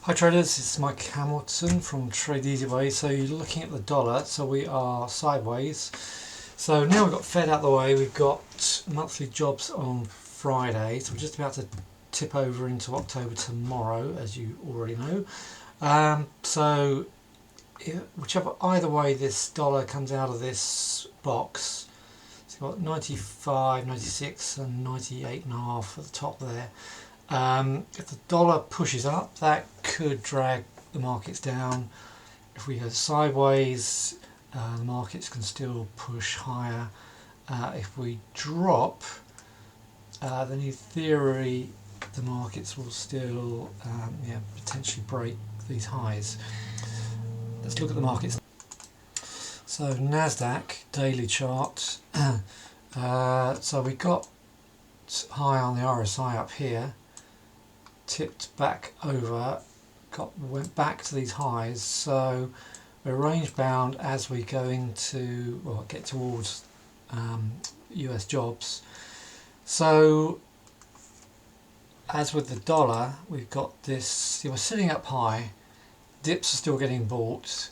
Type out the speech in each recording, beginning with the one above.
Hi traders, it's Mike Hamilton from Trade Easy Way. So you're looking at the dollar, so we are sideways. So now we've got Fed out of the way, we've got monthly jobs on Friday, so we're just about to tip over into October tomorrow, as you already know. Whichever either way this dollar comes out of this box, it's got 95, 96 and 98.5 at the top there. If the dollar pushes up, that could drag the markets down. If we go sideways, the markets can still push higher. If we drop, then in theory the markets will still potentially break these highs. Let's look at the markets. So Nasdaq daily chart. So we got high on the RSI up here, tipped back over, went back to these highs, so we're range bound as we go into, well, get towards US jobs. So as with the dollar, we've got this, we're sitting up high, dips are still getting bought,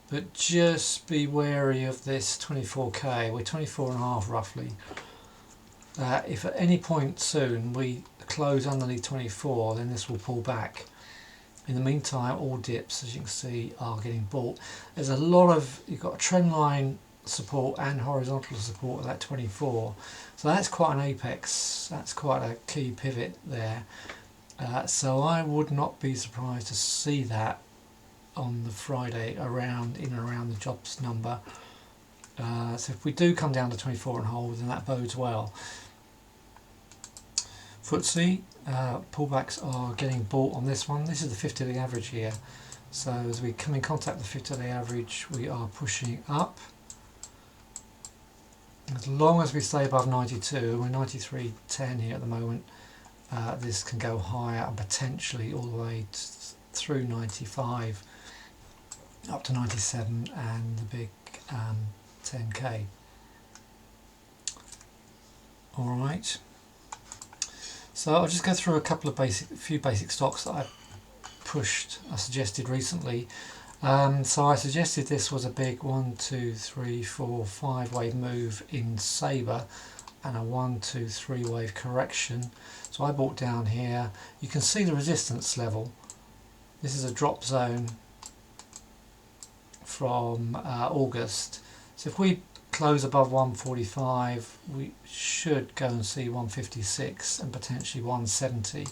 but just be wary of this 24k. We're 24.5 roughly. If at any point soon we close underneath 24, then this will pull back. In the meantime, all dips, as you can see, are getting bought. There's a lot of, you've got a trend line support and horizontal support at that 24, so that's quite an apex, that's quite a key pivot there. So I would not be surprised to see that on the Friday in and around the jobs number. So if we do come down to 24 and hold, then that bodes well. FTSE pullbacks are getting bought on this one. This is the 50-day average here. So as we come in contact with the 50-day average, we are pushing up. As long as we stay above 92, we're 93.10 here at the moment, this can go higher and potentially all the way through 95 up to 97 and the big 10k. Alright, so I'll just go through a few basic stocks that I suggested recently. So I suggested this was a big 1, 2, 3, 4, 5 wave move in Sabre and a 1, 2, 3 wave correction. So I bought down here. You can see the resistance level. This is a drop zone from August. So if we close above 145, we should go and see 156 and potentially 170.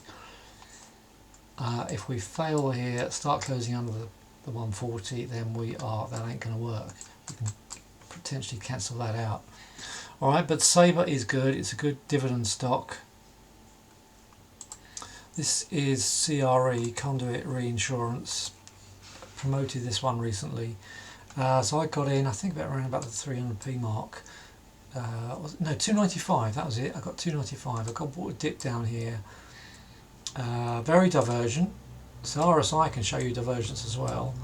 If we fail here, start closing under the 140, then that ain't going to work. We can potentially cancel that out. Alright, but Sabre is good, it's a good dividend stock. This is CRE, Conduit Reinsurance. Promoted this one recently. So I got in, I think around about the 300p mark. No, 295, that was it. I got 295. I bought a dip down here. Very divergent. So RSI can show you divergence as well.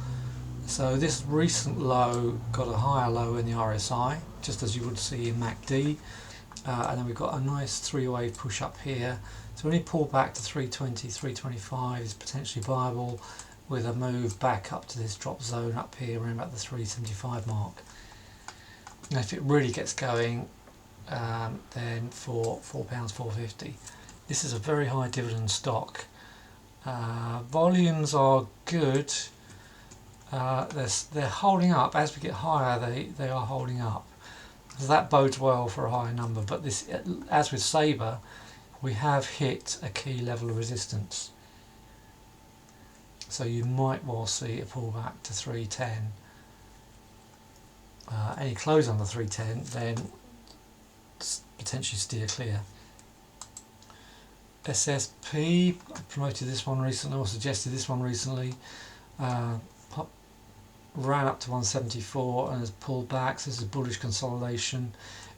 So this recent low got a higher low in the RSI, just as you would see in MACD. And then we've got a nice three-wave push up here. So any pull back to 320, 325 is potentially viable, with a move back up to this drop zone up here around about the 375 mark. And if it really gets going, then for £4.50. This is a very high dividend stock. Volumes are good. They're holding up. As we get higher, they are holding up. So that bodes well for a higher number. But this, as with Sabre, we have hit a key level of resistance. So you might well see a pullback to 310. Any close under 310, then potentially steer clear. SSP, I promoted this one recently, or suggested this one recently. Ran up to 174 and has pulled back, so this is bullish consolidation.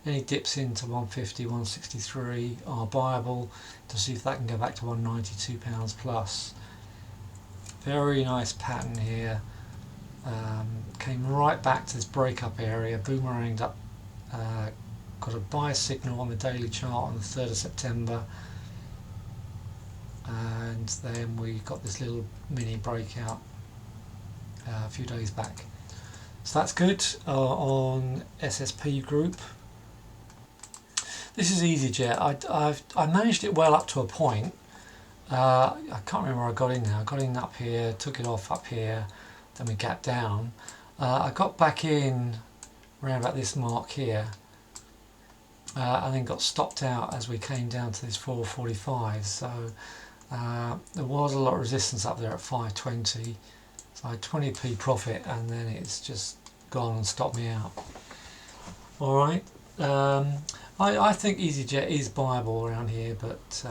Any dips into 150, 163 are buyable to see if that can go back to £192 plus. Very nice pattern here. Came right back to this breakup area, boomeranged up, got a buy signal on the daily chart on the 3rd of September. and then we got this little mini breakout a few days back. So that's good. On SSP group, this is EasyJet. I managed it well up to a point. I can't remember where I got in now. I got in up here, took it off up here, then we gapped down. I got back in around about this mark here, and then got stopped out as we came down to this 445. So there was a lot of resistance up there at 520. So I had 20p profit, and then it's just gone and stopped me out. Alright, I think EasyJet is buyable around here, but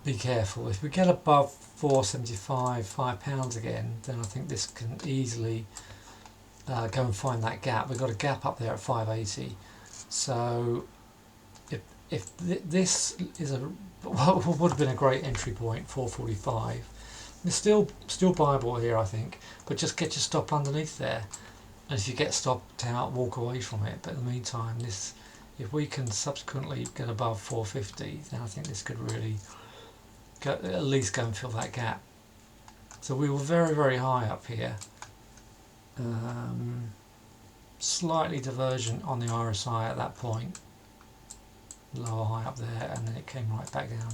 be careful. If we get above 475, £5 again, then I think this can easily go and find that gap. We've got a gap up there at 580. So if this is what would have been a great entry point, 445. It's still buyable here, I think, but just get your stop underneath there, and if you get stopped out, walk away from it. But in the meantime, this, if we can subsequently get above 450, then I think this could really go, at least go and fill that gap. So we were very, very high up here, slightly divergent on the RSI at that point, lower high up there, and then it came right back down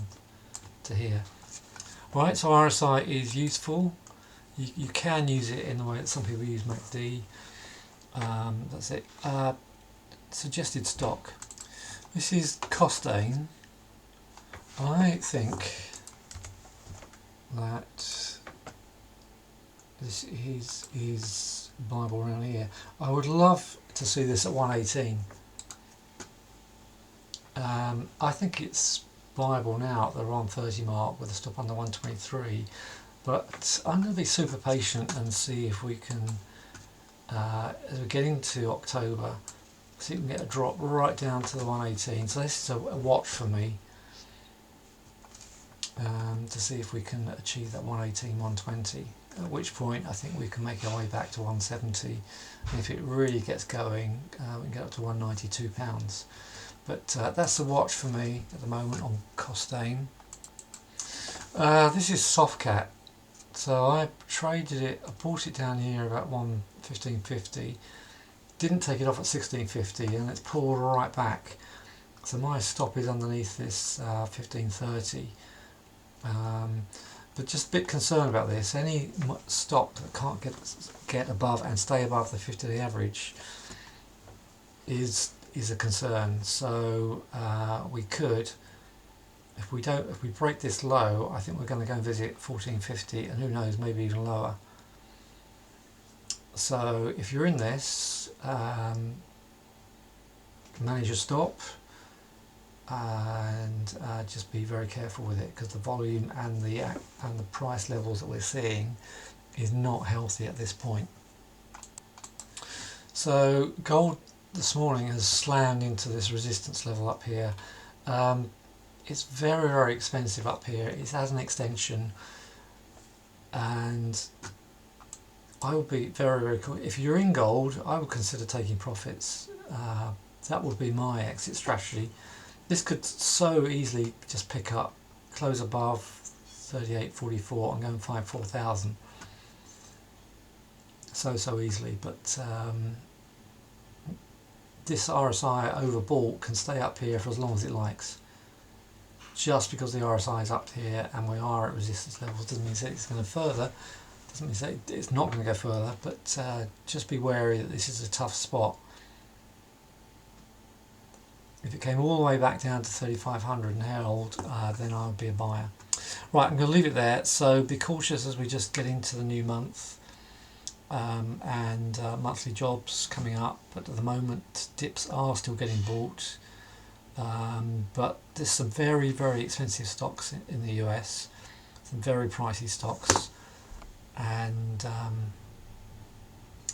to here. Right, so RSI is useful. You can use it in the way that some people use MACD. That's it. Suggested stock. This is Costain. I think that this is viable around here. I would love to see this at 118. I think it's viable now at the 130 mark with a stop under 123, but I'm going to be super patient and see if we can, as we're getting to October, see if we can get a drop right down to the 118. So this is a watch for me, to see if we can achieve that 118, 120, at which point I think we can make our way back to 170, and if it really gets going, we can get up to £192. But that's the watch for me at the moment on Costain. This is Softcat. So I traded it, I bought it down here about 115.50, didn't take it off at 16.50, and it's pulled right back. So my stop is underneath this 15.30. But just a bit concerned about this. Any stock that can't get above and stay above the 50-day average is a concern. So we could, if we break this low, I think we're going to go and visit 14.50, and who knows, maybe even lower. So if you're in this, manage your stop, and just be very careful with it, because the volume and the price levels that we're seeing is not healthy at this point. So gold this morning has slammed into this resistance level up here. It's very, very expensive up here. It has an extension, and I would be very, very cool. If you're in gold, I would consider taking profits. That would be my exit strategy. This could so easily just pick up, close above 38.44 and go and find 4,000. So easily, but this RSI overbought can stay up here for as long as it likes. Just because the RSI is up here and we are at resistance levels doesn't mean that it's going to further, doesn't mean that it's not going to go further, but just be wary that this is a tough spot. If it came all the way back down to 3,500 and held, then I would be a buyer. Right, I'm going to leave it there. So be cautious as we just get into the new month, and monthly jobs coming up. But at the moment, dips are still getting bought. But there's some very, very expensive stocks in the US, some very pricey stocks, and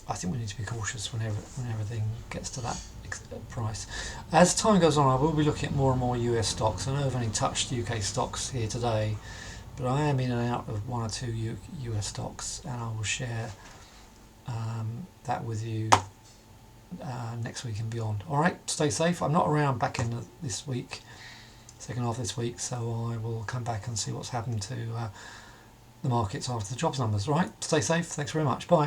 I think we need to be cautious when everything gets to that price. As time goes on, I will be looking at more and more US stocks. I know I've only touched UK stocks here today, but I am in and out of one or two US stocks, and I will share that with you next week and beyond. Alright, stay safe. I'm not around back in this week, second half of this week, so I will come back and see what's happened to the markets after the jobs numbers. Right, stay safe. Thanks very much. Bye.